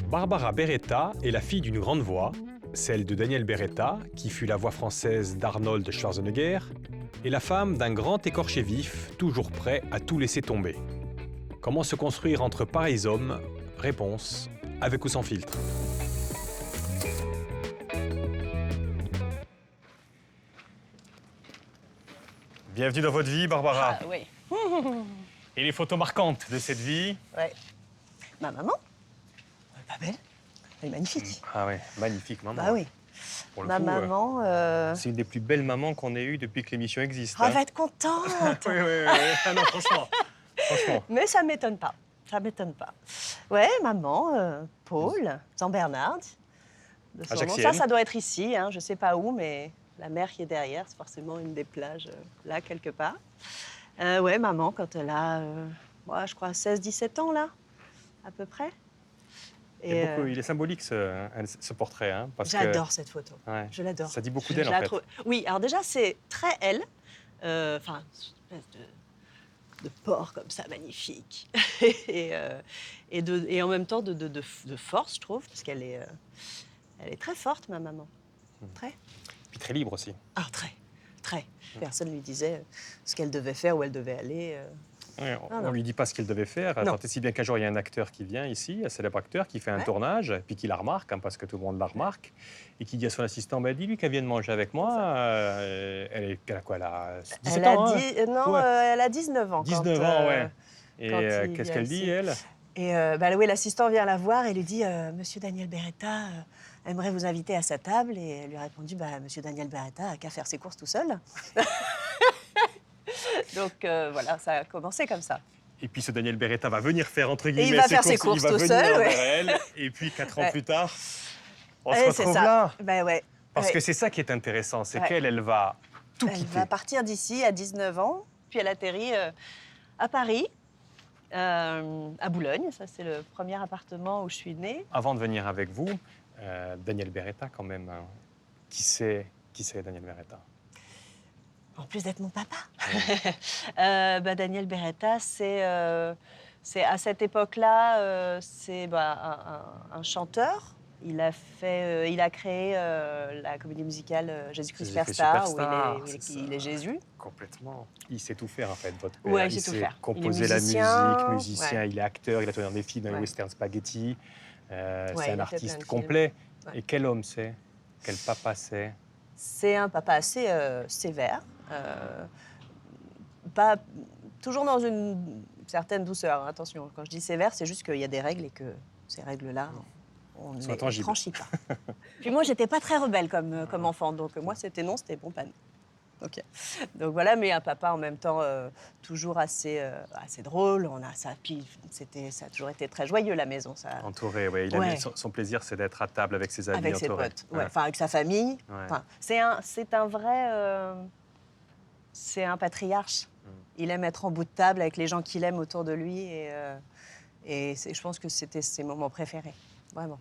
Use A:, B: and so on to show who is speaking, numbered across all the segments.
A: Barbara Beretta est la fille d'une grande voix, celle de Daniel Beretta, qui fut la voix française d'Arnold Schwarzenegger, et la femme d'un grand écorché vif, toujours prêt à tout laisser tomber. Comment se construire entre pareils hommes? Réponse, avec ou sans filtre. Bienvenue dans votre vie, Barbara.
B: Ah oui.
A: Et les photos marquantes de cette vie?
B: Ouais. Ma maman, elle est pas belle. Elle est magnifique.
A: Ah ouais, magnifique maman.
B: Bah oui.
A: Pour le
B: Ma
A: coup,
B: maman.
A: c'est une des plus belles mamans qu'on ait eues depuis que l'émission existe.
B: Oh, elle va être contente.
A: Oui. Ah non, franchement.
B: Mais ça m'étonne pas. Ça m'étonne pas. Ouais, maman, Paul, Jean Bernard. De son nom.
A: Ajaccienne.
B: Ça doit être ici, hein, je sais pas où, mais la mer qui est derrière, c'est forcément une des plages, là, quelque part. Ouais, maman, quand elle a, moi, je crois, 16-17 ans, là, à peu près.
A: Et beaucoup, il est symbolique ce portrait. Hein, parce
B: j'adore cette photo.
A: Ouais,
B: Je l'adore.
A: ça dit beaucoup
B: Je
A: d'elle, en
B: la
A: fait.
B: trouve- Oui, alors déjà, c'est très elle. Enfin, une espèce de porc comme ça, magnifique. et en même temps de force, je trouve, parce qu'elle est, elle est très forte, ma maman. Très.
A: Puis très libre aussi.
B: Ah, très. Très. Personne lui disait ce qu'elle devait faire, où elle devait aller.
A: Ouais, on
B: non.
A: ne lui dit pas ce qu'elle devait faire.
B: Non.
A: Tant et si bien qu'un jour, il y a un acteur qui vient ici, un célèbre acteur, qui fait un
B: Ouais.
A: tournage, puis qui la remarque, hein, parce que tout le monde la remarque, et qui dit à son assistant, bah, dis-lui qu'elle vienne manger avec moi. Elle a quoi, elle a 17
B: Elle a
A: ans, hein?
B: non,
A: Ouais.
B: elle a 19 ans.
A: 19
B: quand,
A: ans, ouais. Et
B: quand il
A: qu'est-ce
B: vient
A: qu'elle
B: ici.
A: dit, elle?
B: Et bah, oui, l'assistant vient la voir et lui dit Monsieur Daniel Beretta aimerait vous inviter à sa table. Et elle lui a répondu Monsieur Daniel Beretta a qu'à faire ses courses tout seul. Donc voilà, ça a commencé comme ça.
A: Et puis ce Daniel Beretta va venir faire, entre guillemets,
B: il va faire ses courses
A: il va
B: tout
A: venir
B: seul, ouais.
A: vers elle. Et puis 4 ans
B: Ouais.
A: plus tard, on se
B: Ouais, c'est
A: retrouve
B: ça.
A: là.
B: Ben ouais.
A: Parce
B: Ouais.
A: que c'est ça qui est intéressant, c'est
B: Ouais.
A: qu'elle, elle va tout
B: Elle
A: quitter.
B: va partir d'ici à 19 ans, puis elle atterrit à Paris, à Boulogne. Ça, c'est le premier appartement où je suis née.
A: Avant de venir avec vous, Daniel Beretta, quand même, hein. Qui c'est Daniel Beretta?
B: En plus d'être mon papa. Daniel Beretta, c'est à cette époque-là, c'est un chanteur. Il a créé la comédie musicale Jésus-Christ
A: Jésus-Christ
B: Superstar,
A: Superstar,
B: où
A: c'est ça.
B: il est Jésus.
A: Complètement. Il sait tout faire, en fait, votre père.
B: Ouais, il
A: il
B: sait tout
A: sait
B: faire.
A: composer
B: Il est
A: la
B: musicien,
A: musique, musicien,
B: ouais.
A: il est acteur, il a tourné dans des films, dans les
B: Ouais.
A: western spaghetti.
B: Ouais,
A: c'est
B: il
A: un
B: a fait plein
A: artiste
B: de
A: complet.
B: films. Ouais.
A: Et quel homme c'est? Quel papa c'est?
B: C'est un papa assez sévère, pas toujours dans une certaine douceur. Hein, attention, quand je dis sévère, c'est juste qu'il y a des règles et que ces règles-là, on ne
A: Sont
B: les
A: intangibles.
B: franchit pas. Puis moi, j'étais pas très rebelle comme enfant, donc moi, c'était non, c'était bon panne. Ok. Donc voilà, mais un papa en même temps toujours assez drôle. Puis ça a toujours été très joyeux la maison, ça.
A: Entouré, oui.
B: Ouais.
A: Son plaisir, c'est d'être à table avec ses amis.
B: Avec ses
A: entouré.
B: potes, ouais. Enfin avec sa famille.
A: Ouais.
B: Enfin, c'est un vrai, c'est un patriarche. Il aime être en bout de table avec les gens qu'il aime autour de lui et je pense que c'était ses moments préférés, vraiment.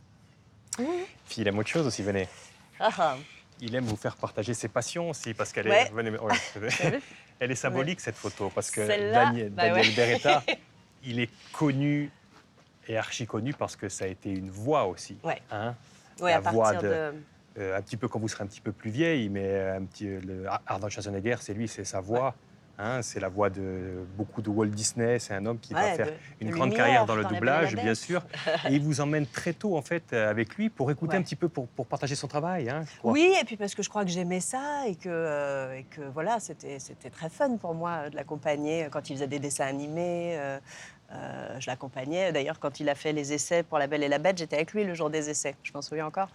A: Puis il aime autre chose aussi, venez.
B: Ah, ah.
A: Il aime vous faire partager ses passions aussi, parce qu'elle
B: Ouais.
A: est... venez, ouais. Elle est symbolique, cette photo, parce que
B: Celle-là,
A: Daniel
B: ouais.
A: Beretta, il est connu et archi connu parce que ça a été une voix aussi.
B: Ouais.
A: Hein,
B: Ouais,
A: la
B: à
A: voix
B: partir de...
A: un petit peu quand vous serez un petit peu plus vieille, mais Arnold Schwarzenegger, c'est lui, c'est sa voix. Hein, c'est la voix de beaucoup de Walt Disney. C'est un homme qui va
B: Ouais,
A: faire une
B: de
A: grande
B: lumière
A: carrière dans le
B: dans La Belle et
A: doublage,
B: la
A: bien
B: Bête.
A: sûr. Et il vous emmène très tôt, en fait, avec lui pour écouter
B: Ouais.
A: un petit peu, pour partager son travail. Hein, je crois.
B: Oui, et puis parce que je crois que j'aimais ça et que voilà, c'était très fun pour moi de l'accompagner quand il faisait des dessins animés. Je l'accompagnais. D'ailleurs, quand il a fait les essais pour La Belle et la Bête, j'étais avec lui le jour des essais. Je m'en souviens encore.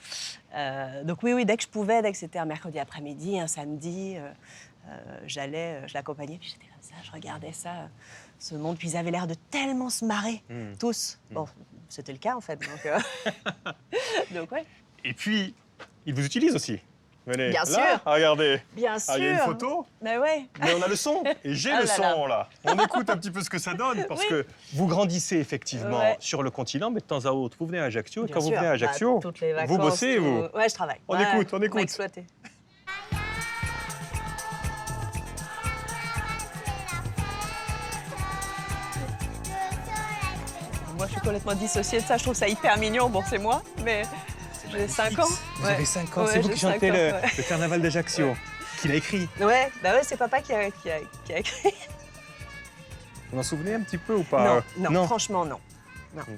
B: Donc oui, dès que je pouvais, dès que c'était un mercredi après-midi, un samedi, j'allais, je l'accompagnais. Puis j'étais comme ça, je regardais ça, ce monde. Puis ils avaient l'air de tellement se marrer, tous. Bon, c'était le cas en fait. Donc ouais.
A: Et puis, il vous utilise aussi. Venez,
B: Bien
A: là,
B: sûr.
A: regardez.
B: Bien sûr.
A: Ah, il y a une photo,
B: Mais ouais.
A: mais on a le son. Et j'ai
B: Ah
A: le
B: là
A: son, là. On écoute un petit peu ce que ça donne, parce
B: Oui.
A: que vous grandissez effectivement
B: Ouais.
A: sur le continent, mais de temps à autre, vous venez à Ajaccio. Et
B: Bien
A: quand vous
B: sûr.
A: venez à Ajaccio,
B: toutes les vacances,
A: vous bossez,
B: tout.
A: vous.
B: Ouais, je travaille.
A: On
B: Ouais,
A: écoute, on
B: m'a
A: écoute.
B: exploité. Moi, je suis complètement dissociée de ça. Je trouve ça hyper mignon. Bon, c'est moi, mais j'ai 5 ans.
A: Vous avez 5 ans,
B: Ouais,
A: c'est vous
B: j'ai
A: qui
B: 5
A: chantez
B: ans,
A: le,
B: ouais.
A: le carnaval d'Ajaccio, qu'il a écrit.
B: Ouais, bah ouais, c'est papa qui a écrit.
A: Vous en souvenez un petit peu ou pas?
B: Non, franchement, non.
A: D'accord.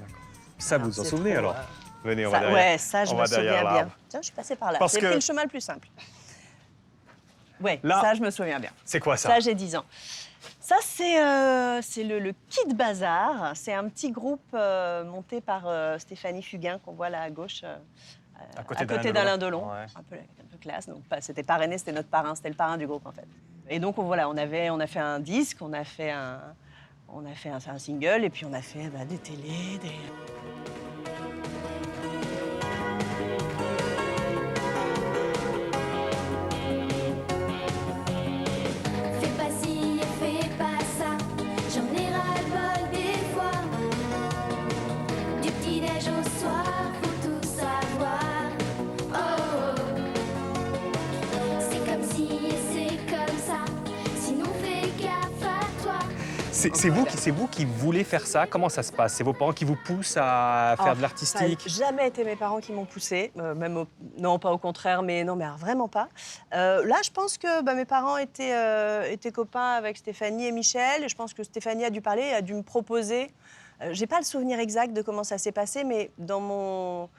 A: Ça, vous vous en
B: c'est
A: souvenez
B: trop,
A: alors? Venez, on
B: ça,
A: va derrière.
B: ouais, ça, je
A: on
B: me
A: va derrière
B: souviens bien.
A: l'arbre.
B: Tiens, je suis passée par là.
A: Parce
B: J'ai
A: que-
B: pris le chemin le plus simple. Ouais,
A: Là-
B: ça, je me souviens bien.
A: C'est quoi ça?
B: Ça, j'ai 10 ans. Ça, c'est le Kid Bazar. C'est un petit groupe monté par Stéphanie Fugain, qu'on voit là à gauche,
A: À
B: à
A: côté
B: côté d'Alain Delon.
A: Ouais.
B: Un peu classe. Donc, c'était parrainé, c'était notre parrain, c'était le parrain du groupe, en fait. Et donc, on a fait un disque, on a fait un single, et puis on a fait des télés, des...
C: Fais pas ci et fais pas ça, j'en ai ras-le-bol des fois. Du petit-déj au soir, faut tout savoir. Oh, c'est comme si et c'est comme ça, sinon fais gaffe à toi.
A: C'est vous qui voulez faire ça? Comment ça se passe? C'est vos parents qui vous poussent à faire de l'artistique?
B: Ça n'a jamais été mes parents qui m'ont poussée, non, pas au contraire, mais non, mais alors vraiment pas. Là, je pense que mes parents étaient copains avec Stéphanie et Michel, et je pense que Stéphanie a dû parler, a dû me proposer. J'ai pas le souvenir exact de comment ça s'est passé, mais dans mon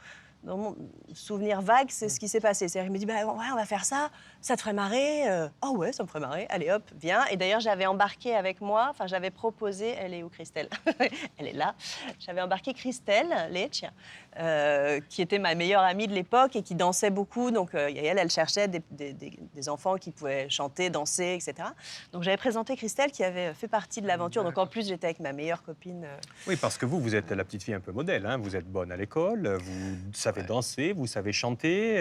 B: souvenir vague, c'est ce qui s'est passé. C'est-à-dire, il me dit, ouais, on va faire ça, ça te ferait marrer. Oh ouais, ça me ferait marrer. Allez hop, viens. Et d'ailleurs, j'avais embarqué avec moi, enfin, j'avais proposé, elle est où Christelle? Elle est là. J'avais embarqué Christelle Lecce, qui était ma meilleure amie de l'époque et qui dansait beaucoup. Donc, elle cherchait des enfants qui pouvaient chanter, danser, etc. Donc, j'avais présenté Christelle qui avait fait partie de l'aventure. Donc, en plus, j'étais avec ma meilleure copine.
A: Oui, parce que vous êtes la petite fille un peu modèle, hein. Vous êtes bonne à l'école, vous savez danser, vous savez chanter.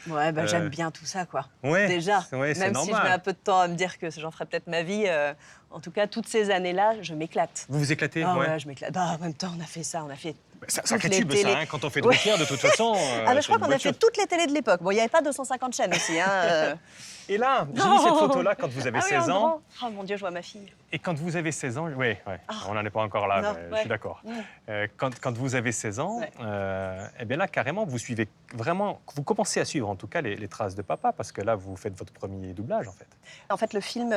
B: Ouais, j'aime bien tout ça, quoi.
A: Ouais,
B: Déjà,
A: ouais, c'est
B: même si je
A: normal.
B: mets un peu de temps à me dire que j'en ferai peut-être ma vie, en tout cas, toutes ces années-là, je m'éclate.
A: Vous vous éclatez?
B: Ah
A: ouais.
B: ouais, je m'éclate. En même temps, on a fait ça, on a fait
A: C'est un
B: toutes
A: sacré
B: les
A: tube,
B: télés.
A: ça, hein. Quand on fait de
B: Ouais.
A: routière, de toute façon.
B: Ah, je
A: c'est
B: crois
A: une
B: qu'on a fait
A: voiture.
B: toutes les télés de l'époque. Bon, il n'y avait pas 250 chaînes aussi, hein.
A: Et là, j'ai vu cette photo-là quand vous avez
B: Ah oui,
A: 16
B: en
A: ans.
B: grand. Oh mon Dieu, je vois ma fille.
A: Et quand vous avez 16 ans, oui, on n'en est pas encore là,
B: Non,
A: mais je
B: ouais.
A: suis d'accord.
B: Ouais.
A: Quand vous avez 16 ans,
B: Ouais.
A: eh bien là, carrément, vous suivez vraiment, vous commencez à suivre en tout cas les traces de papa, parce que là, vous faites votre premier doublage, en fait.
B: En fait, le film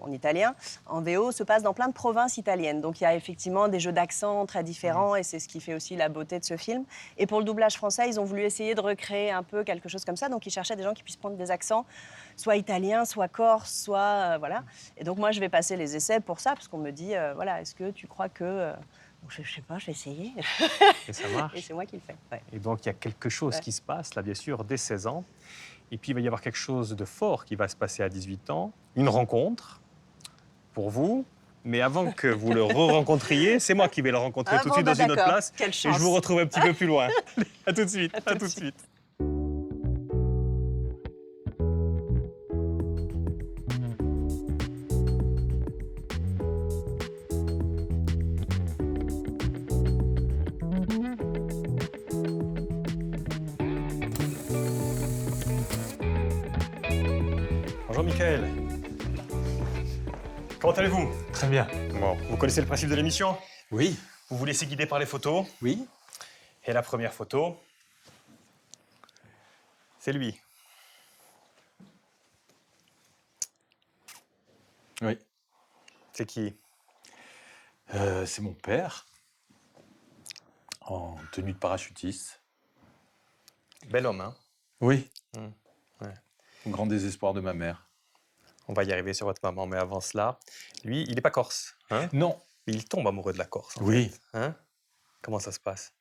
B: en italien, en VO, se passe dans plein de provinces italiennes. Donc, il y a effectivement des jeux d'accent très différents et c'est ce qui fait aussi la beauté de ce film. Et pour le doublage français, ils ont voulu essayer de recréer un peu quelque chose comme ça. Donc, ils cherchaient des gens qui puissent prendre des accents, soit italiens, soit corse, soit... voilà. Et donc, moi, je vais passer les essais pour ça, parce qu'on me dit, voilà, est-ce que tu crois que... Donc, je sais pas, je vais essayer.
A: Et ça marche.
B: Et c'est moi qui le fais. Ouais.
A: Et donc, il y a quelque chose
B: Ouais.
A: qui se passe, là, bien sûr, dès 16 ans. Et puis, il va y avoir quelque chose de fort qui va se passer à 18 ans. Une rencontre pour vous. Mais avant que vous le re-rencontriez, c'est moi qui vais le rencontrer
B: Ah
A: tout de
B: bon,
A: suite dans une autre
B: d'accord.
A: place.
B: Quelle
A: Et
B: chance.
A: je vous retrouve un petit peu plus loin. À tout de suite. À tout de suite. Bonjour Mickaël. Comment allez-vous?
D: Très bien.
A: Bon, vous connaissez le principe de l'émission?
D: Oui.
A: Vous vous laissez guider par les photos.
D: Oui.
A: Et la première photo, c'est lui.
D: Oui.
A: C'est qui?
D: C'est mon père, en tenue de parachutiste.
A: Bel homme, hein?
D: Oui.
A: Ouais.
D: Au grand désespoir de ma mère.
A: On va y arriver sur votre maman, mais avant cela, lui, il n'est pas corse, hein?
D: Non.
A: Mais il tombe amoureux de la Corse, en
D: Oui.
A: fait, hein? Comment ça se passe?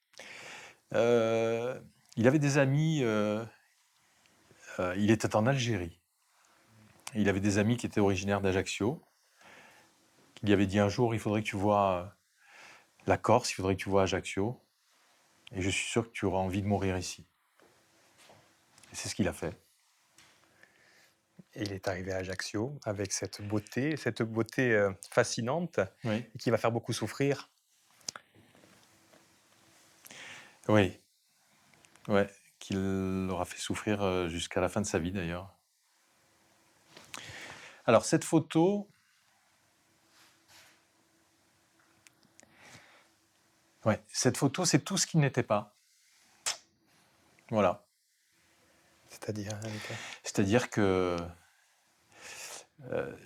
D: Il avait des amis. Il était en Algérie. Il avait des amis qui étaient originaires d'Ajaccio. Il lui avait dit un jour, il faudrait que tu vois la Corse, il faudrait que tu vois Ajaccio. Et je suis sûr que tu auras envie de mourir ici. Et c'est ce qu'il a fait.
A: Et il est arrivé à Ajaccio avec cette beauté fascinante
D: Oui.
A: et qui va faire beaucoup souffrir.
D: Oui. Ouais. Qu'il aura fait souffrir jusqu'à la fin de sa vie d'ailleurs. Alors cette photo, Ouais, cette photo, c'est tout ce qui n'était pas. Voilà.
A: C'est-à-dire, Annika?
D: C'est-à-dire que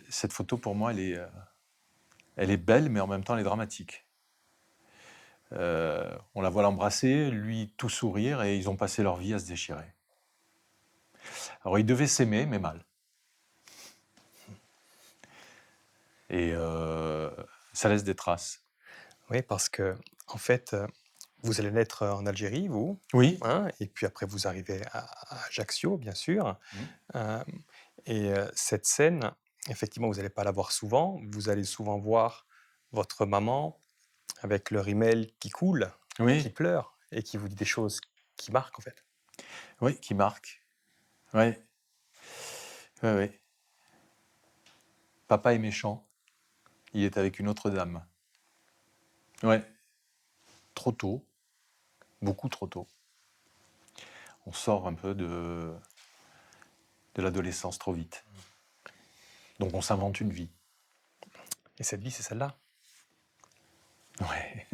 D: cette photo, pour moi, elle est belle, mais en même temps, elle est dramatique. On la voit l'embrasser, lui tout sourire, et ils ont passé leur vie à se déchirer. Alors, ils devaient s'aimer, mais mal. Et ça laisse des traces.
A: Oui, parce que, en fait, vous allez naître en Algérie, vous,
D: Oui.
A: hein, et puis après vous arrivez à Ajaccio, bien sûr. Euh, cette scène, effectivement, vous n'allez pas la voir souvent. Vous allez souvent voir votre maman avec le rimel qui coule, qui
D: Oui,
A: pleure et qui vous dit des choses qui marquent, en fait.
D: oui, qui marque. Oui, oui, oui. Papa est méchant. Il est avec une autre dame. Ouais, trop tôt, beaucoup trop tôt. On sort un peu de l'adolescence trop vite. Donc on s'invente une vie.
A: Et cette vie, c'est celle-là.
D: Ouais.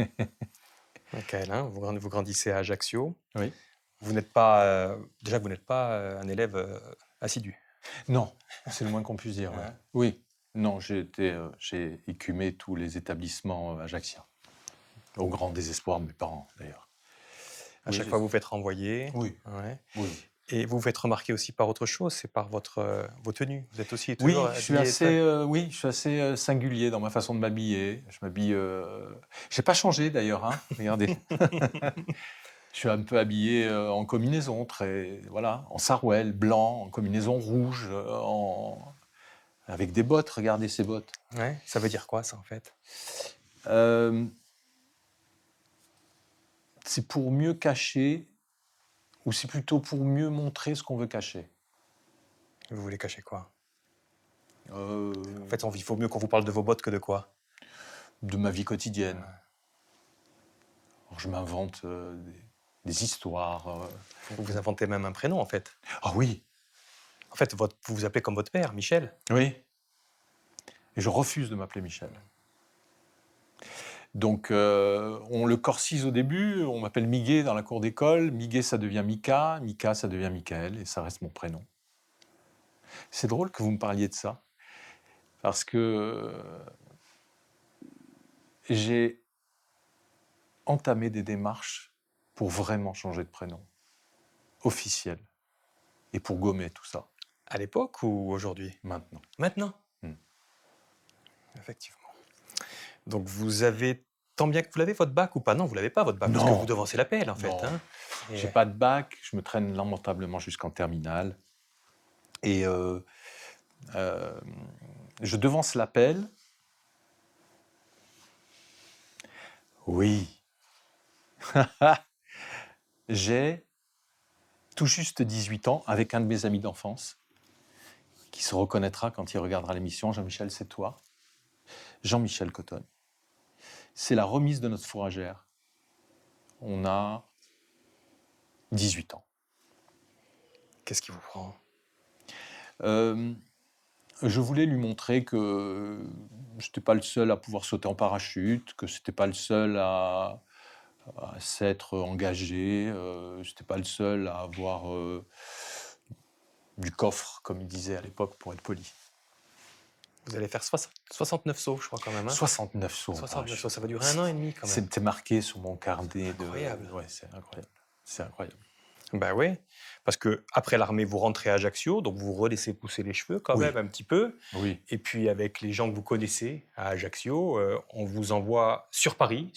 A: Michael, hein, vous grandissez à Ajaccio.
D: Oui.
A: Vous n'êtes pas, déjà, vous n'êtes pas un élève assidu.
D: Non, c'est le moins qu'on puisse dire. Ouais.
A: Ouais.
D: Oui. Non, j'ai écumé tous les établissements ajacciens. Au grand désespoir de mes parents, d'ailleurs.
A: À
D: Oui,
A: chaque fois, vous vous faites renvoyer.
D: Oui,
A: Ouais.
D: oui.
A: Et vous vous faites remarquer aussi par autre chose, c'est par vos tenues. Vous êtes aussi
D: Oui,
A: toujours
D: je suis
A: habillé
D: assez, je suis assez singulier dans ma façon de m'habiller. Je m'habille. J'ai pas changé d'ailleurs, hein. Regardez. Je suis un peu habillé en combinaison, voilà, en sarouel, blanc, en combinaison rouge, avec des bottes. Regardez ces bottes.
A: Ouais. Ça veut dire quoi, ça, en fait?
D: Euh, c'est pour mieux cacher, ou c'est plutôt pour mieux montrer ce qu'on veut cacher.
A: Vous voulez cacher quoi?
D: Euh,
A: En fait, il faut mieux qu'on vous parle de vos bottes que de quoi?
D: de ma vie quotidienne. Alors, je m'invente des histoires.
A: Vous vous inventez même un prénom, en fait.
D: Ah oui,
A: En fait, vous vous appelez comme votre père, Michel.
D: oui. Et je refuse de m'appeler Michel. Donc, on le corsise au début, on m'appelle Miguel dans la cour d'école. Miguel, ça devient Mika. Mika, ça devient Michael, et ça reste mon prénom. C'est drôle que vous me parliez de ça, parce que j'ai entamé des démarches pour vraiment changer de prénom, officiel, et pour gommer tout ça,
A: À l'époque ou aujourd'hui?
D: maintenant.
A: Maintenant.
D: Hmm.
A: Effectivement. Donc, vous avez, tant bien que vous l'avez, votre bac ou pas? Non, vous l'avez pas, votre bac, parce que
D: Non.
A: vous devancez l'appel, en fait.
D: Non.
A: Hein.
D: J'ai pas de bac, je me traîne lamentablement jusqu'en terminale. Et je devance l'appel. Oui. J'ai tout juste 18 ans avec un de mes amis d'enfance qui se reconnaîtra quand il regardera l'émission. Jean-Michel, c'est toi. Jean-Michel Cotonne. C'est la remise de notre fourragère. On a 18 ans.
A: Qu'est-ce qui vous prend?
D: Je voulais lui montrer que je n'étais pas le seul à pouvoir sauter en parachute, que je n'étais pas le seul à s'être engagé, je n'étais pas le seul à avoir du coffre, comme il disait à l'époque, pour être poli.
A: Vous allez faire 69 sauts, je crois, quand même. Hein.
D: 69 sauts.
A: 69 sauts, ça va durer 1 an et demi, quand même.
D: C'était marqué sur mon carnet.
A: Incroyable.
D: Ouais, c'est incroyable. C'est incroyable.
A: Ben oui, parce que après l'armée, vous rentrez à Ajaccio, donc vous relaissez pousser les cheveux quand
D: Oui.
A: même un petit peu.
D: Oui.
A: Et puis avec les gens que vous connaissez à Ajaccio, on vous envoie sur Paris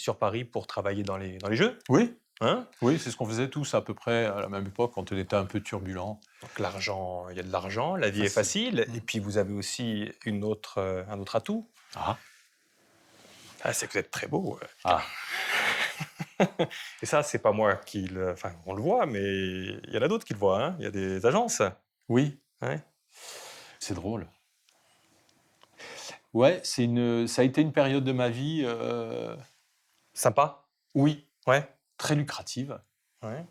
A: pour travailler dans les jeux.
D: Oui.
A: Hein.
D: Oui, c'est ce qu'on faisait tous à peu près à la même époque quand on était un peu turbulent.
A: Donc l'argent, il y a de l'argent, la vie est facile. Et puis vous avez aussi un autre atout.
D: Ah.
A: Ah, c'est que vous êtes très beau.
D: Ah.
A: Et ça, c'est pas moi qui le... Enfin, on le voit, mais il y en a d'autres qui le voient. Hein. Il y a des agences.
D: Oui.
A: Ouais.
D: C'est drôle. Ouais, ça a été une période de ma vie,
A: Sympa.
D: oui,
A: Ouais.
D: très lucrative.
A: Ouais.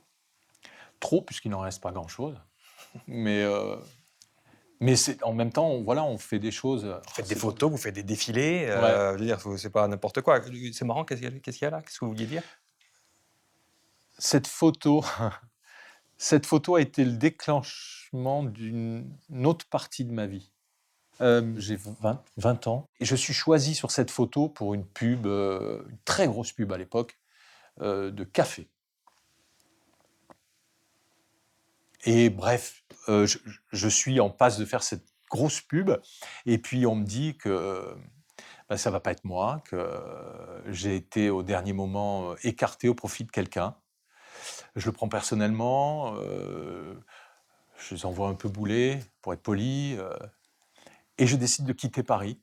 D: Trop, puisqu'il n'en reste pas grand-chose. Mais en même temps, on fait des choses.
A: Vous faites des photos, vous faites des défilés.
D: Ouais.
A: Je veux dire, c'est pas n'importe quoi. C'est marrant, qu'est-ce qu'il y a là? Qu'est-ce que vous vouliez dire?
D: Cette photo, cette photo a été le déclenchement d'une autre partie de ma vie. J'ai 20 ans et je suis choisi sur cette photo pour une pub, une très grosse pub à l'époque, de café. Et bref, je suis en passe de faire cette grosse pub et puis on me dit que ça ne va pas être moi, que j'ai été au dernier moment écarté au profit de quelqu'un. Je le prends personnellement, je les envoie un peu bouler, pour être poli, et je décide de quitter Paris,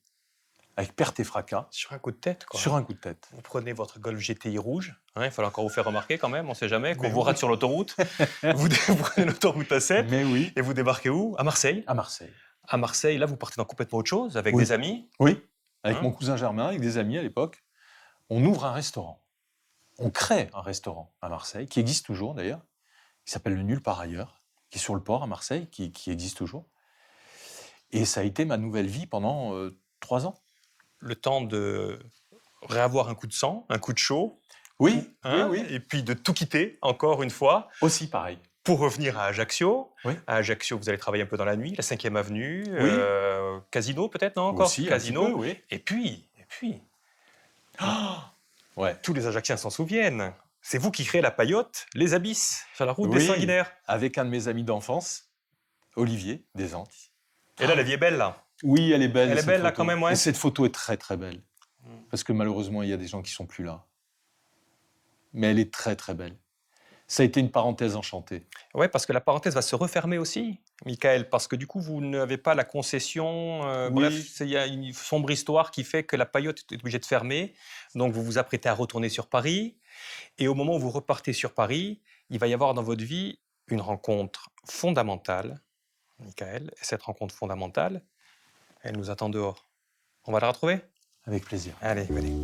D: avec perte et fracas,
A: Sur un coup de tête, quoi.
D: sur un coup de tête.
A: Vous prenez votre Golf GTI rouge, hein, il fallait encore vous faire remarquer quand même, on ne sait jamais, qu'on
D: Mais
A: vous
D: oui.
A: rate sur l'autoroute. Vous prenez l'autoroute A7
D: Mais oui,
A: et vous débarquez où? À Marseille.
D: à Marseille.
A: À Marseille, là, vous partez dans complètement autre chose, avec
D: Oui.
A: des amis.
D: Oui, avec
A: Hein?
D: mon cousin Germain, avec des amis à l'époque. On ouvre un restaurant. On crée un restaurant à Marseille, qui existe toujours d'ailleurs, qui s'appelle le Nulle Part Ailleurs, qui est sur le port à Marseille, qui existe toujours. Et ça a été ma nouvelle vie pendant 3 ans.
A: Le temps de réavoir un coup de sang, un coup de chaud,
D: Oui,
A: hein,
D: oui, oui.
A: et puis de tout quitter, encore une fois,
D: Aussi pareil.
A: pour revenir à Ajaccio.
D: Oui.
A: À Ajaccio, vous allez travailler un peu dans la nuit, la 5e avenue,
D: Oui.
A: Casino peut-être, non encore
D: Aussi, un
A: Casino.
D: petit peu, oui.
A: Et puis,
D: Ouais.
A: tous les Ajacciens s'en souviennent. C'est vous qui créez la paillote, les abysses, sur la route des
D: Oui,
A: Sanguinaires.
D: avec un de mes amis d'enfance, Olivier, des Antilles.
A: Et là, la vie est belle, là.
D: Oui, elle est belle.
A: Elle est
D: cette
A: belle, là,
D: photo.
A: quand même, ouais.
D: Et cette photo est très, très belle. Parce que malheureusement, il y a des gens qui sont plus là. Mais elle est très, très belle. Ça a été une parenthèse enchantée.
A: Oui, parce que la parenthèse va se refermer aussi, Michael, parce que du coup, vous n'avez pas la concession.
D: Oui.
A: Bref, il y a une sombre histoire qui fait que la paillote est obligée de fermer. Donc, vous vous apprêtez à retourner sur Paris. Et au moment où vous repartez sur Paris, il va y avoir dans votre vie une rencontre fondamentale, Michael. Et cette rencontre fondamentale, elle nous attend dehors. On va la retrouver?
D: Avec plaisir.
A: Allez, venez.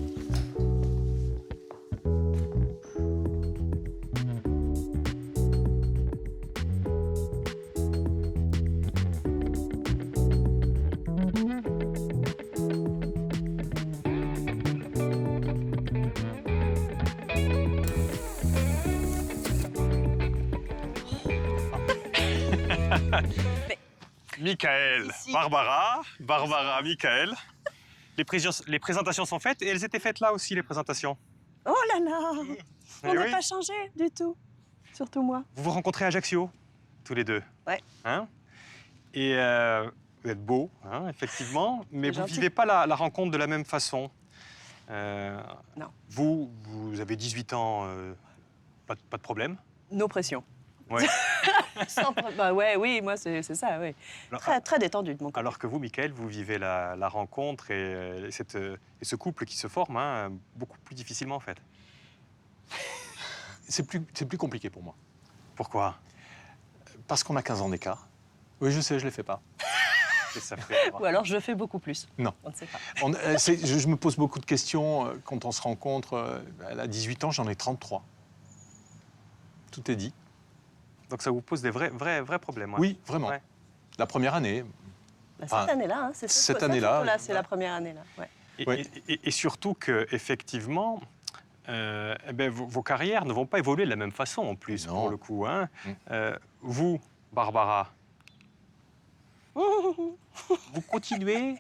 A: Michael,
B: Ici.
A: Barbara, Michael. Les présentations sont faites et elles étaient faites là aussi, les présentations.
B: Oh là là,
A: Eh
B: on n'a
A: oui.
B: pas changé du tout, surtout moi.
A: Vous vous rencontrez à Ajaccio, tous les deux.
B: Ouais.
A: Hein? Et vous êtes beaux, hein, effectivement, mais
B: C'est
A: vous ne
B: gentil.
A: vivez pas la rencontre de la même façon.
B: Non.
A: Vous avez 18 ans, pas de problème.
B: Nos pressions.
A: Ouais.
B: Bah ouais, oui, moi c'est ça, oui.
A: Alors,
B: Très, très détendu de mon côté.
A: alors que vous, Michael, vous vivez la rencontre et ce couple qui se forme hein, beaucoup plus difficilement, en fait.
D: C'est plus compliqué pour moi.
A: Pourquoi?
D: Parce qu'on a 15 ans d'écart. Oui, je sais, je ne les fais pas.
A: Et ça fait-
B: Ou alors je fais beaucoup plus.
D: Non.
B: On ne sait pas.
D: Je me pose beaucoup de questions quand on se rencontre. Elle a 18 ans, j'en ai 33. Tout est dit.
A: Donc ça vous pose des vrais problèmes. Ouais.
D: Oui, vraiment.
A: Ouais.
D: La première année.
B: Bah,
D: Enfin,
B: cette année-là, hein, c'est
D: cette
B: cette
D: année-là,
B: photo-là, c'est la première année là. Ouais.
A: Et,
D: Ouais.
A: et surtout que effectivement, vos carrières ne vont pas évoluer de la même façon en plus,
D: Non.
A: pour le coup. Hein.
D: Mm.
A: Vous, Barbara, vous continuez,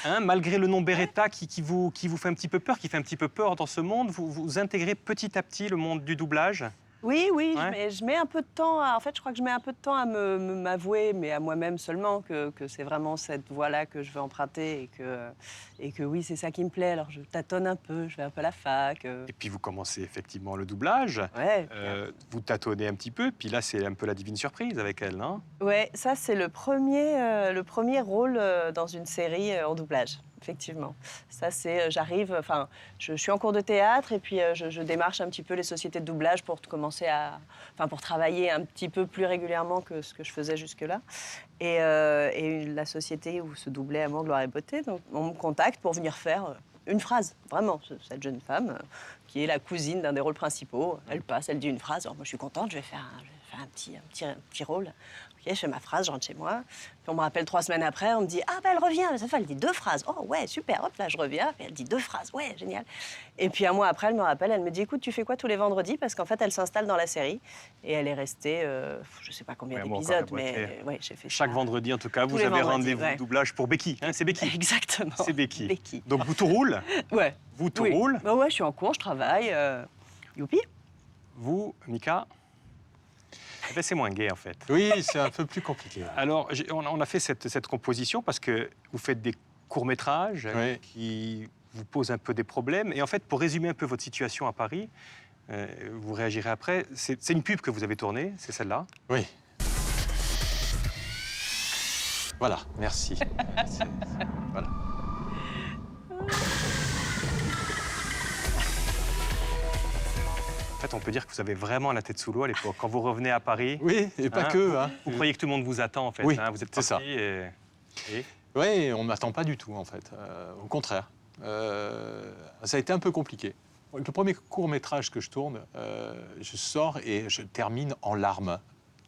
A: hein, malgré le nom Beretta qui vous fait un petit peu peur, qui fait un petit peu peur dans ce monde, vous intégrez petit à petit le monde du doublage.
B: Oui, oui,
A: Ouais.
B: je mets un peu de temps en fait, je crois que je mets un peu de temps à m'avouer, mais à moi-même seulement, que c'est vraiment cette voie-là que je veux emprunter et que oui, c'est ça qui me plaît. Alors je tâtonne un peu, je vais un peu à la fac.
A: Et puis vous commencez effectivement le doublage.
B: Ouais.
A: Vous tâtonnez un petit peu, puis là c'est un peu la divine surprise avec elle, non?
B: Ouais, ça c'est le premier rôle dans une série en doublage, effectivement. Ça c'est, j'arrive, enfin, je suis en cours de théâtre et puis je démarche un petit peu les sociétés de doublage pour commencer pour travailler un petit peu plus régulièrement que ce que je faisais jusque-là. Et la société où se doublait Amour, Gloire et Beauté, donc on me contacte pour venir faire une phrase, vraiment, cette jeune femme qui est la cousine d'un des rôles principaux. Elle passe, elle dit une phrase, alors moi je suis contente, je vais faire un petit rôle. Ok, je fais ma phrase, je rentre chez moi. Puis on me rappelle 3 semaines après, on me dit « Ah, ben elle revient, ça fait, elle dit 2 phrases. Oh, ouais, super, hop, là, je reviens. Puis elle dit 2 phrases, ouais, génial. » Et puis un mois après, elle me rappelle, elle me dit « Écoute, tu fais quoi tous les vendredis ?» Parce qu'en fait, elle s'installe dans la série. Et elle est restée, je ne sais pas combien
A: Ouais, bon,
B: d'épisodes,
A: encore, ouais,
B: mais ouais, j'ai fait
A: Chaque
B: ça.
A: vendredi, en tout cas,
B: Tous
A: vous
B: les
A: avez
B: vendredis,
A: rendez-vous
B: ouais.
A: doublage pour Becky. Hein, c'est Becky.
B: Exactement.
A: C'est Becky.
B: Becky.
A: Donc vous tout roule.
B: Ouais.
A: Vous tout
B: Oui.
A: roule.
B: Bah ouais, je suis en cours, je travaille. Youpi.
A: Vous, Mika, eh ben, c'est moins gai en fait.
D: Oui, c'est un peu plus compliqué.
A: Alors, on a fait cette composition parce que vous faites des courts-métrages
D: Oui.
A: qui vous posent un peu des problèmes. Et en fait, pour résumer un peu votre situation à Paris, vous réagirez après, c'est une pub que vous avez tournée, c'est celle-là.
D: Oui. Voilà, merci. Voilà.
A: En fait, on peut dire que vous avez vraiment la tête sous l'eau à l'époque. Quand vous revenez à Paris,
D: Oui, et pas
A: Hein,
D: que. Hein.
A: vous croyez que tout le monde vous attend en fait.
D: Oui,
A: Hein, vous êtes
D: c'est ça.
A: parti et...
D: Oui, on ne m'attend pas du tout, en fait. Au contraire. Ça a été un peu compliqué. Le premier court-métrage que je tourne, je sors et je termine en larmes.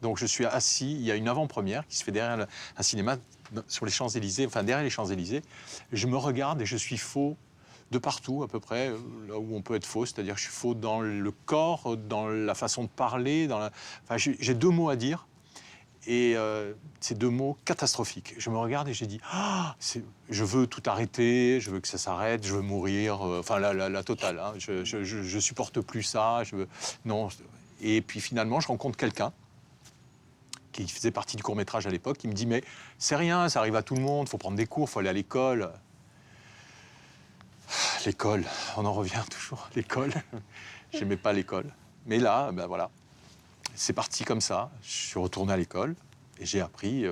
D: Donc je suis assis, il y a une avant-première qui se fait derrière un cinéma sur les Champs-Élysées, enfin derrière les Champs-Élysées. Je me regarde et je suis faux de partout à peu près, là où on peut être faux, c'est-à-dire que je suis faux dans le corps, dans la façon de parler, enfin, j'ai 2 mots à dire. Et ces 2 mots catastrophiques. Je me regarde et j'ai dit ah, je veux tout arrêter, je veux que ça s'arrête, je veux mourir. Enfin, la totale. Hein. Je supporte plus ça. Non. Et puis finalement, je rencontre quelqu'un qui faisait partie du court-métrage à l'époque, qui me dit mais c'est rien, ça arrive à tout le monde, il faut prendre des cours, il faut aller à l'école. L'école, on en revient toujours. L'école. J'aimais pas l'école. Mais là, ben voilà. C'est parti comme ça. Je suis retourné à l'école et j'ai appris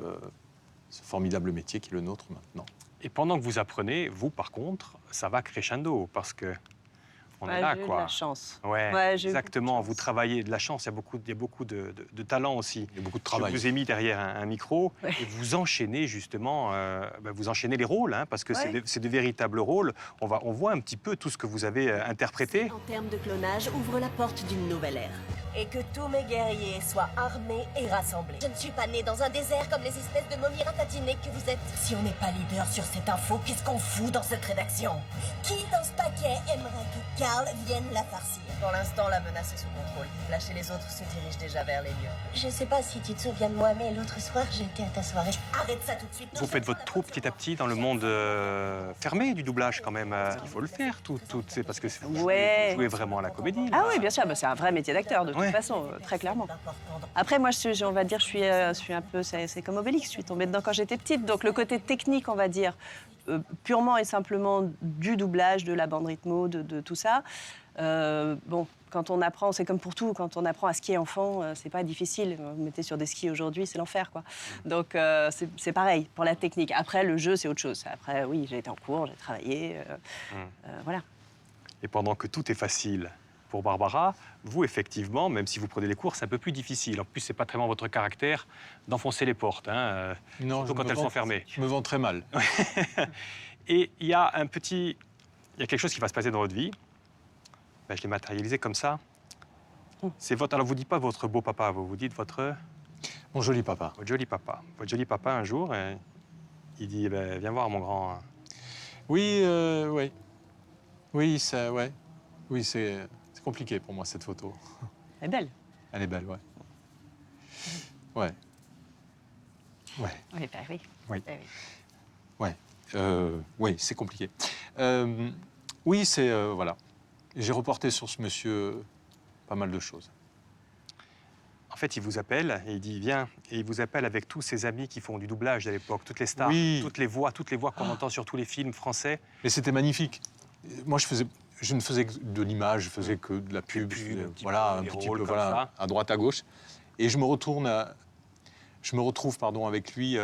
D: ce formidable métier qui est le nôtre maintenant.
A: Et pendant que vous apprenez, vous, par contre, ça va crescendo parce que on est là,
B: J'ai eu de
A: quoi.
B: la chance.
A: Ouais,
B: Ouais, j'ai eu
A: exactement.
B: beaucoup de
A: Vous
B: chance.
A: travaillez de la chance. Il y a beaucoup de talent aussi.
D: Il y a beaucoup de
A: Je
D: travail.
A: vous ai mis derrière un micro
B: Ouais.
A: et vous enchaînez justement, vous enchaînez les rôles, hein, parce que
B: Ouais.
A: c'est de véritables rôles. On voit un petit peu tout ce que vous avez interprété.
E: En termes de clonage, ouvre la porte d'une nouvelle ère.
F: Et que tous mes guerriers soient armés et rassemblés.
C: Je ne suis pas née dans un désert comme les espèces de momies ratatinés que vous êtes.
F: Si on n'est pas leader sur cette info, qu'est-ce qu'on fout dans cette rédaction?
C: Qui dans ce paquet aimerait que Karl vienne la farcir?
F: Pour l'instant, la menace est sous contrôle. Lâcher les autres se dirige déjà vers les lieux.
C: Je sais pas si tu te souviens de moi, mais l'autre soir, j'étais à ta soirée. Arrête ça tout de suite.
A: Vous faites votre trou petit à petit dans le monde fermé du doublage quand même. Il faut le faire, c'est parce que vous
B: Ouais.
A: jouez vraiment à la comédie.
B: Ah
A: là.
B: oui, bien sûr, bah, c'est un vrai métier d'acteur, de toute
A: Ouais.
B: façon, très clairement.
C: Important dans-
B: Après, moi, on va dire, je suis un peu, c'est comme Obélix, je suis tombée dedans quand j'étais petite. Donc le côté technique, on va dire, purement et simplement du doublage, de la bande rythmo, de tout ça. Bon, quand on apprend, c'est comme pour tout, quand on apprend à skier enfant, c'est pas difficile. Vous mettez sur des skis aujourd'hui, c'est l'enfer, quoi. Donc c'est pareil pour la technique. Après, le jeu, c'est autre chose. Après, oui, j'ai été en cours, j'ai travaillé, voilà.
A: Et pendant que tout est facile pour Barbara, vous, effectivement, même si vous prenez les cours, c'est un peu plus difficile. En plus, c'est pas vraiment votre caractère d'enfoncer les portes, hein,
D: Non,
A: surtout quand elles sont fermées.
D: Je me vends très mal.
A: Et il y a quelque chose qui va se passer dans votre vie. Ben, je l'ai matérialisé comme ça. C'est votre. Alors, vous dites pas votre beau papa, vous dites votre
D: Mon joli papa.
A: joli papa. Votre joli papa, un jour, il dit ben, viens voir mon grand.
D: Oui, oui. Oui, ça, ouais. Oui, c'est compliqué pour moi, cette photo.
B: Elle est belle.
D: Elle est belle, ouais. Ouais. Ouais.
B: Oui, bah oui.
A: Oui.
B: Bah oui.
D: Ouais. Oui, c'est compliqué. Oui, c'est... voilà. J'ai reporté sur ce monsieur pas mal de choses.
A: En fait, il vous appelle et il dit viens. Et il vous appelle avec tous ses amis qui font du doublage à l'époque, toutes les stars,
D: Oui.
A: toutes les voix qu'on entend sur tous les films français.
D: Mais c'était magnifique. Moi, je ne faisais que de l'image, je faisais que de la pub.
A: Des pubs, un petit
D: voilà,
A: peu,
D: un
A: des
D: petit
A: rôles
D: peu,
A: comme
D: voilà, à droite, à gauche. Et je me retrouve, avec lui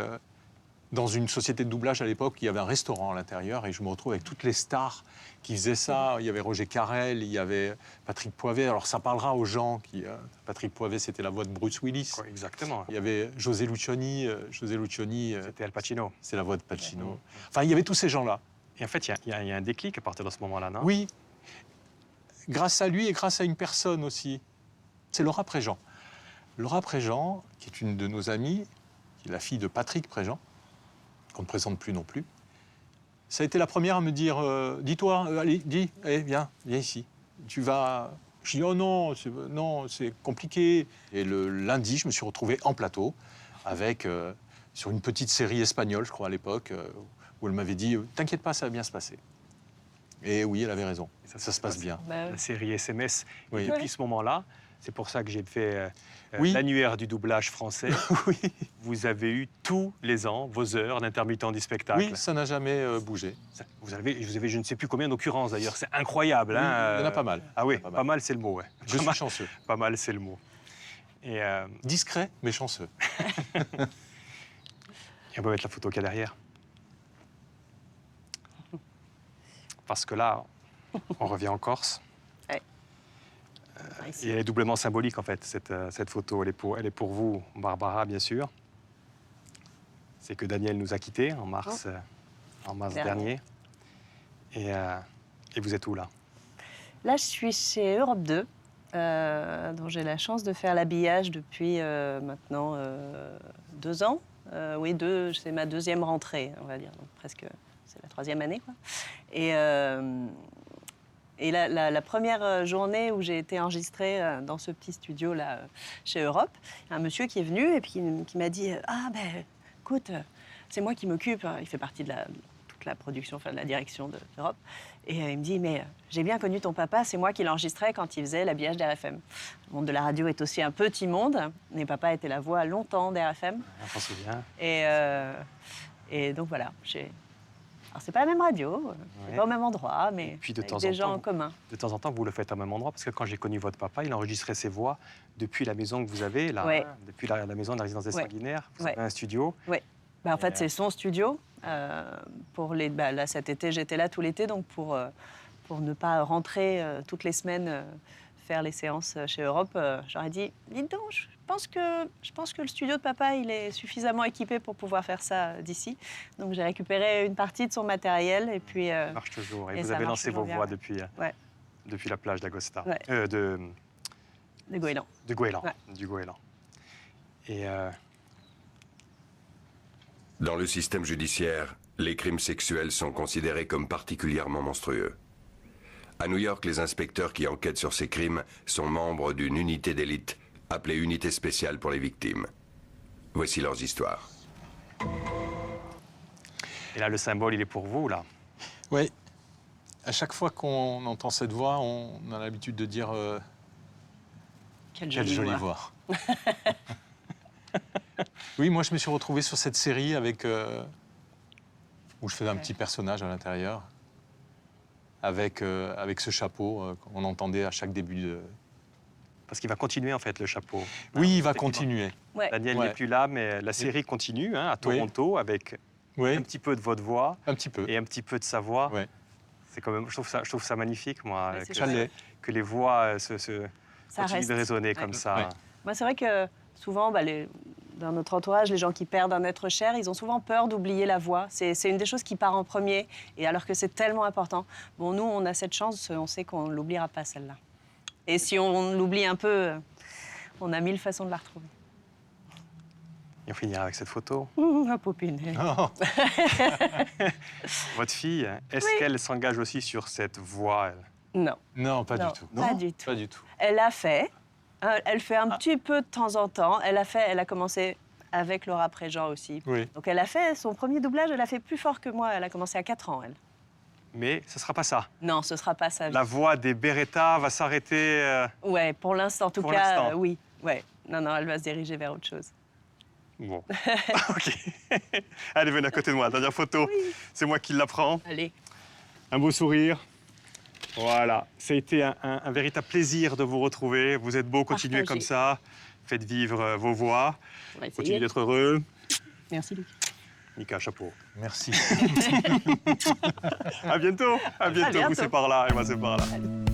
D: dans une société de doublage à l'époque. Il y avait un restaurant à l'intérieur et je me retrouve avec toutes les stars qui faisaient ça. Il y avait Roger Carrel, il y avait Patrick Poivet. Alors ça parlera aux gens qui... Patrick Poivet, c'était la voix de Bruce Willis.
A: Quoi, exactement.
D: Il y avait José Lucioni.
A: C'était Al Pacino.
D: c'est la voix de Pacino. Enfin, il y avait tous ces gens-là.
A: Et en fait, il y a un déclic à partir de ce moment-là, non?
D: Oui, grâce à lui et grâce à une personne aussi. C'est Laura Préjean. Laura Préjean, qui est une de nos amies, qui est la fille de Patrick Préjean, qu'on ne présente plus non plus. Ça a été la première à me dire dis-toi, allez, viens ici. Tu vas. Je dis oh non, c'est compliqué. Et le lundi, je me suis retrouvé en plateau avec sur une petite série espagnole, je crois à l'époque, où elle m'avait dit t'inquiète pas, ça va bien se passer. Et oui, elle avait raison. Ça se passe bien.
A: La série SMS.
D: Oui.
A: Et depuis ce moment-là, c'est pour ça que j'ai fait
D: Oui.
A: l'annuaire du doublage français.
D: Oui.
A: Vous avez eu tous les ans vos heures d'intermittent du spectacle.
D: Oui, ça n'a jamais bougé.
A: Vous avez je ne sais plus combien d'occurrences d'ailleurs. C'est incroyable.
D: Oui,
A: Hein,
D: il y en a pas mal.
A: Ah oui,
D: Il y en a
A: pas mal, c'est le mot. Ouais.
D: Je suis chanceux.
A: Pas mal, c'est le mot. Et
D: Discret, mais chanceux.
A: on peut mettre la photo qu'il y a derrière. Parce que là, on revient en Corse.
B: Ici.
A: Et elle est doublement symbolique, en fait, cette photo. Elle est pour vous, Barbara, bien sûr. C'est que Daniel nous a quittés en mars dernier. Et vous êtes où, là?
B: Là, je suis chez Europe 2, dont j'ai la chance de faire l'habillage depuis maintenant 2 ans. Oui, c'est ma 2e rentrée, on va dire. Donc presque, c'est la 3e année, quoi. Et la première journée où j'ai été enregistrée dans ce petit studio-là, chez Europe, il y a un monsieur qui est venu et puis qui m'a dit « Ah, ben, écoute, c'est moi qui m'occupe. » Il fait partie de toute la production, enfin de la direction d'Europe. Et il me dit « Mais j'ai bien connu ton papa, c'est moi qui l'enregistrais quand il faisait l'habillage d'RFM. » Le monde de la radio est aussi un petit monde, mais papa était la voix longtemps d'RFM.
A: On s'en souvient.
B: Et donc voilà, alors, c'est pas la même radio, c'est pas au même endroit, mais
A: puis de
B: avec
A: temps
B: des
A: en
B: gens
A: temps,
B: en commun.
A: De temps en temps, vous le faites au même endroit, parce que quand j'ai connu votre papa, il enregistrait ses voix depuis la maison que vous avez, là,
B: Ouais.
A: hein, depuis la maison de la résidence des
B: Ouais.
A: sanguinaires. Vous
B: Ouais.
A: avez un studio.
B: En fait, c'est son studio. Là, cet été, j'étais là tout l'été, donc pour ne pas rentrer toutes les semaines faire les séances chez Europe, j'aurais dit, dites donc, je pense que le studio de papa, il est suffisamment équipé pour pouvoir faire ça d'ici. Donc j'ai récupéré une partie de son matériel et puis...
A: Ça marche toujours. Et
B: et
A: vous
B: ça
A: avez
B: marche
A: lancé vos
B: toujours
A: voix
B: bien.
A: depuis, depuis la plage d'Agosta.
B: Ouais.
A: De
B: Goéland.
A: Goéland.
B: Ouais.
A: Du Goéland. Et
G: Dans le système judiciaire, les crimes sexuels sont considérés comme particulièrement monstrueux. À New York, les inspecteurs qui enquêtent sur ces crimes sont membres d'une unité d'élite appelée Unité spéciale pour les victimes. Voici leurs histoires.
A: là, le symbole, il est pour vous, là.
D: Oui. À chaque fois qu'on entend cette voix, on a l'habitude de dire
B: Quelle
D: quelle jolie voix. Oui, moi je me suis retrouvé sur cette série avec où je faisais un petit personnage à l'intérieur, avec ce chapeau qu'on entendait à chaque début de.
A: Parce qu'il va continuer, en fait, le chapeau.
D: Oui, il va
A: Effectivement.
D: continuer.
B: Ouais.
A: Daniel
D: Ouais.
A: n'est plus là, mais la série continue, hein, à Toronto, avec
D: Oui,
A: un petit peu de votre voix
D: un petit peu.
A: et un petit peu de sa voix.
D: Ouais.
A: C'est quand même, je trouve ça magnifique, moi,
B: Ouais, c'est
A: que,
D: Ça l'est.
A: que les voix
B: Ça
A: continuent
B: reste.
A: de résonner
B: Ouais.
A: comme ça.
D: Ouais.
B: Moi, c'est vrai que souvent, dans notre entourage, les gens qui perdent un être cher, ils ont souvent peur d'oublier la voix. C'est une des choses qui part en premier, et alors que c'est tellement important. Bon, nous, on a cette chance, on sait qu'on ne l'oubliera pas, celle-là. Et si on l'oublie un peu, on a 1000 façons de la retrouver.
A: Et on finira avec cette photo.
B: Un popinet.
D: Oh,
A: Votre fille, est-ce qu'elle s'engage aussi sur cette voie, elle?
B: Non,
D: non, pas
B: Non.
D: du tout.
B: Pas du tout.
D: Pas du tout.
B: elle a fait. Elle fait un petit peu de temps en temps. Elle a commencé avec Laura Préjean aussi.
D: Oui.
B: Donc elle a fait son premier doublage, elle a fait plus fort que moi. Elle a commencé à 4 ans, elle.
A: Mais ce ne sera pas ça.
B: Non, ce sera pas ça.
A: La voix des Beretta va s'arrêter.
B: Ouais, pour l'instant, en tout
A: Pour
B: cas,
A: l'instant.
B: oui. Ouais. Non, elle va se diriger vers autre chose.
A: Bon. OK. Allez, venez à côté de moi. Dernière photo. C'est moi qui la prends.
B: Allez.
A: Un beau sourire. Voilà. Ça a été un véritable plaisir de vous retrouver. Vous êtes beau, continuez
B: Partagez.
A: comme ça. Faites vivre vos voix.
B: On va essayer.
A: Continuez d'être heureux.
B: Merci, Luc.
A: Mika, chapeau.
D: Merci.
A: À bientôt. À bientôt.
B: bientôt.
A: Vous, c'est par là et moi, c'est par là.
B: Allez.